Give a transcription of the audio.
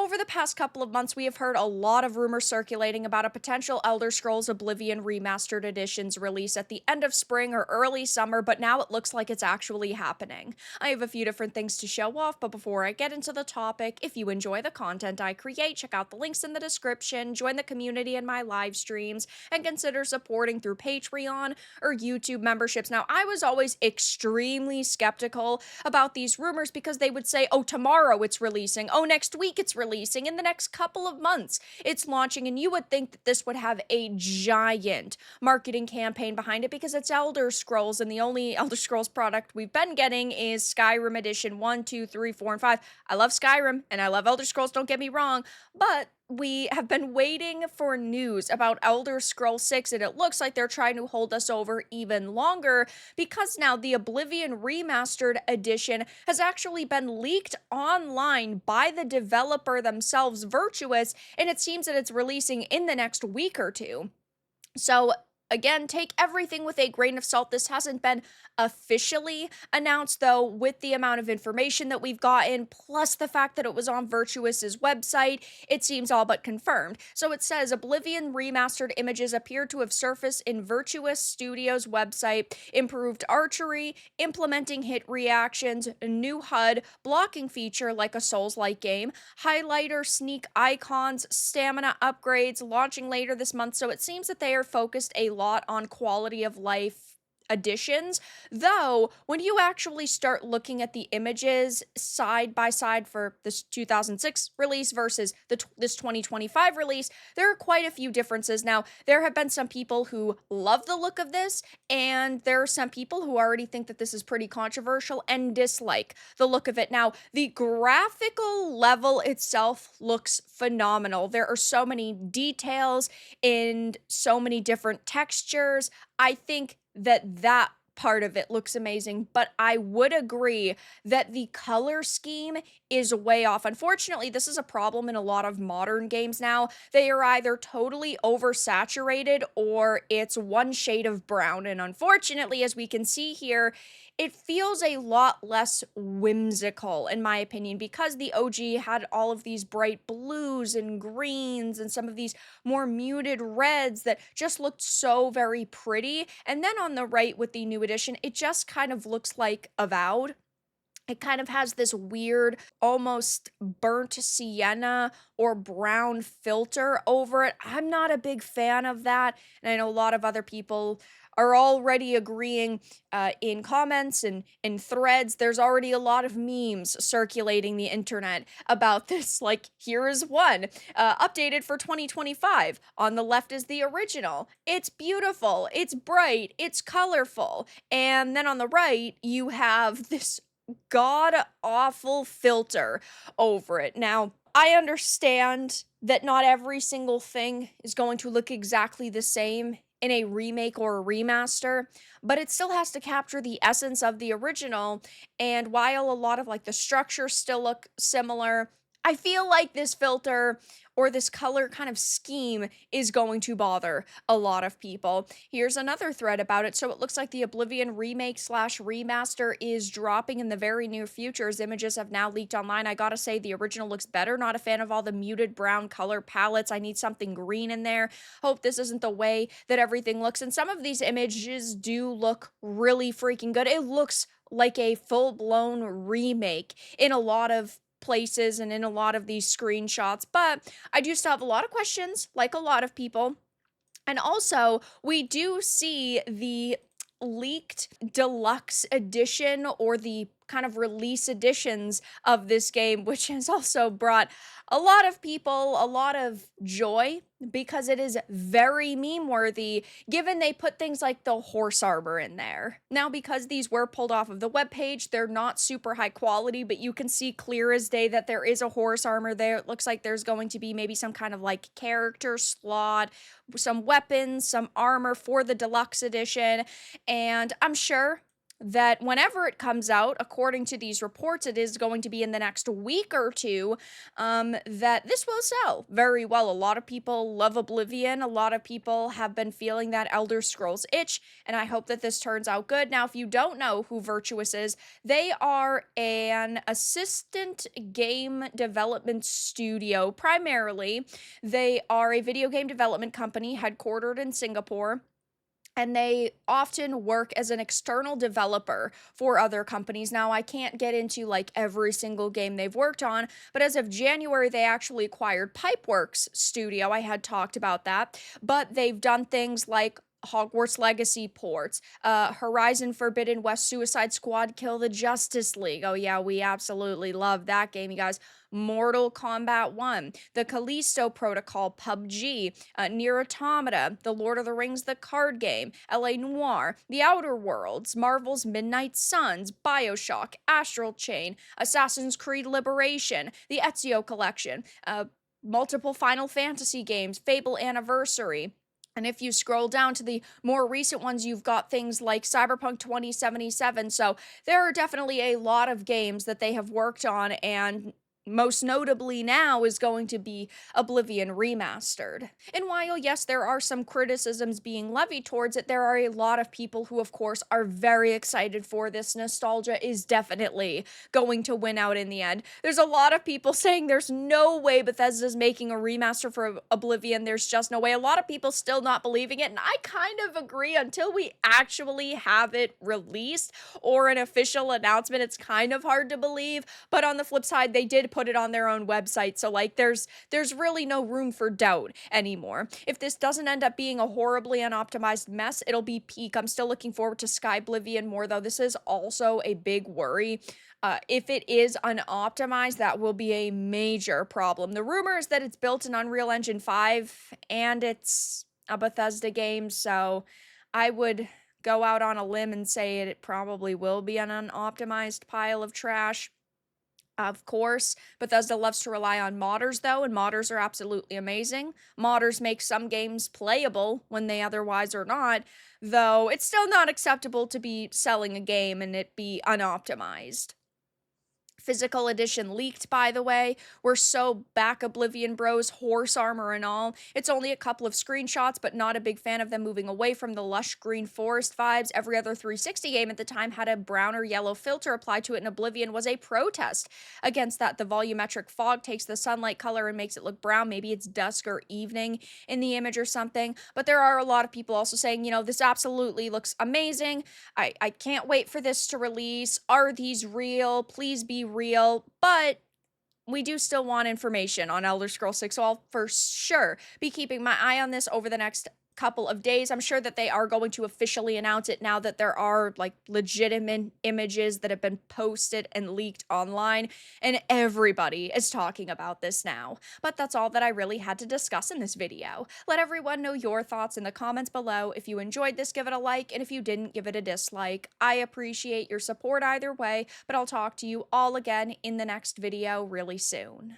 over the past couple of months, we have heard a lot of rumors circulating about a potential Elder Scrolls Oblivion Remastered Edition's release at the end of spring or early summer, but now it looks like it's actually happening. I have a few different things to show off, but before I get into the topic, if you enjoy the content I create, check out the links in the description, join the community in my live streams, and consider supporting through Patreon or YouTube memberships. Now, I was always extremely skeptical about these rumors because they would say, oh, tomorrow it's releasing, oh, next week it's releasing, in the next couple of months it's launching, and you would think that this would have a giant marketing campaign behind it because it's Elder Scrolls, and the only Elder Scrolls product we've been getting is Skyrim Edition 1, 2, 3, 4, and 5. I love Skyrim, and I love Elder Scrolls, don't get me wrong, but we have been waiting for news about Elder Scrolls 6, and it looks like they're trying to hold us over even longer because now the Oblivion Remastered Edition has actually been leaked online by the developer themselves, Virtuous, and it seems that it's releasing in the next week or two. So, again, take everything with a grain of salt. This hasn't been officially announced, though, with the amount of information that we've gotten, plus the fact that it was on Virtuous's website, it seems all but confirmed. So it says Oblivion remastered images appear to have surfaced in Virtuous Studios' website, improved archery, implementing hit reactions, a new HUD, blocking feature like a Souls-like game, highlighter, sneak icons, stamina upgrades, launching later this month. So it seems that they are focused a lot on quality of life additions, though when you actually start looking at the images side by side for this 2006 release versus this 2025 release, there are quite a few differences. Now, there have been some people who love the look of this, and there are some people who already think that this is pretty controversial and dislike the look of it. Now, the graphical level itself looks phenomenal. There are so many details and so many different textures. I think that part of it looks amazing, but I would agree that the color scheme is way off. Unfortunately, this is a problem in a lot of modern games now. They are either totally oversaturated or it's one shade of brown, and unfortunately, as we can see here, it feels a lot less whimsical, in my opinion, because the OG had all of these bright blues and greens and some of these more muted reds that just looked so very pretty. And then on the right with the new edition, it just kind of looks like Avowed. It kind of has this weird, almost burnt sienna or brown filter over it. I'm not a big fan of that, and I know a lot of other people are already agreeing in comments and in threads. There's already a lot of memes circulating the internet about this. Like, here is one updated for 2025. On the left is the original. It's beautiful, it's bright, it's colorful. And then on the right, you have this god awful filter over it. Now, I understand that not every single thing is going to look exactly the same in a remake or a remaster, but it still has to capture the essence of the original. And while a lot of like the structures still look similar, I feel like this filter or this color kind of scheme is going to bother a lot of people. Here's another thread about it. So it looks like the Oblivion remake slash remaster is dropping in the very near future, as images have now leaked online. I gotta say, the original looks better. Not a fan of all the muted brown color palettes. I need something green in there. Hope this isn't the way that everything looks. And some of these images do look really freaking good. It looks like a full-blown remake in a lot of places and in a lot of these screenshots, but I do still have a lot of questions, like a lot of people. And also, we do see the leaked deluxe edition or the kind of release editions of this game, which has also brought a lot of people a lot of joy because it is very meme worthy, given they put things like the horse armor in there. Now, because these were pulled off of the webpage, they're not super high quality, but you can see clear as day that there is a horse armor there. It looks like there's going to be maybe some kind of like character slot, some weapons, some armor for the deluxe edition, and I'm sure that whenever it comes out, according to these reports, it is going to be in the next week or two, that this will sell very well. A lot of people love Oblivion. A lot of people have been feeling that Elder Scrolls itch, and I hope that this turns out good. Now, if you don't know who Virtuous is, they are an assistant game development studio. Primarily, they are a video game development company headquartered in Singapore, and they often work as an external developer for other companies. Now, I can't get into like every single game they've worked on, but as of January, they actually acquired Pipeworks Studio. I had talked about that, but they've done things like Hogwarts Legacy ports, Horizon Forbidden West, Suicide Squad, Kill the Justice League. Oh, yeah, we absolutely love that game, you guys. Mortal Kombat 1, the Callisto Protocol, PUBG, Nier Automata, The Lord of the Rings, the card game, LA Noire, The Outer Worlds, Marvel's Midnight Suns, Bioshock, Astral Chain, Assassin's Creed Liberation, the Ezio Collection, multiple Final Fantasy games, Fable Anniversary. And if you scroll down to the more recent ones, you've got things like Cyberpunk 2077. So there are definitely a lot of games that they have worked on, and most notably now is going to be Oblivion Remastered. And while, yes, there are some criticisms being levied towards it, there are a lot of people who, of course, are very excited for this. Nostalgia is definitely going to win out in the end. There's a lot of people saying there's no way Bethesda's making a remaster for Oblivion. There's just no way. A lot of people still not believing it, and I kind of agree. Until we actually have it released or an official announcement, it's kind of hard to believe. But on the flip side, they did put it on their own website, so like there's really no room for doubt anymore. If this doesn't end up being a horribly unoptimized mess, it'll be peak. I'm still looking forward to Sky Oblivion more, though. This is also a big worry. If it is unoptimized, that will be a major problem. The rumor is that it's built in Unreal Engine 5 and it's a Bethesda game, so I would go out on a limb and say it probably will be an unoptimized pile of trash. Of course, Bethesda loves to rely on modders, though, and modders are absolutely amazing. Modders make some games playable when they otherwise are not, though it's still not acceptable to be selling a game and it be unoptimized. Physical edition leaked, by the way. We're so back Oblivion Bros, horse armor and all. It's only a couple of screenshots, but not a big fan of them moving away from the lush green forest vibes. Every other 360 game at the time had a brown or yellow filter applied to it, and Oblivion was a protest against that. The volumetric fog takes the sunlight color and makes it look brown. Maybe it's dusk or evening in the image or something. But there are a lot of people also saying, you know, this absolutely looks amazing. I can't wait for this to release. Are these real? Please be real. But we do still want information on Elder Scrolls 6, so I'll for sure be keeping my eye on this over the next couple of days. I'm sure that they are going to officially announce it now that there are like legitimate images that have been posted and leaked online, and everybody is talking about this now. But that's all that I really had to discuss in this video. Let everyone know your thoughts in the comments below. If you enjoyed this, give it a like, and if you didn't, give it a dislike. I appreciate your support either way, but I'll talk to you all again in the next video really soon.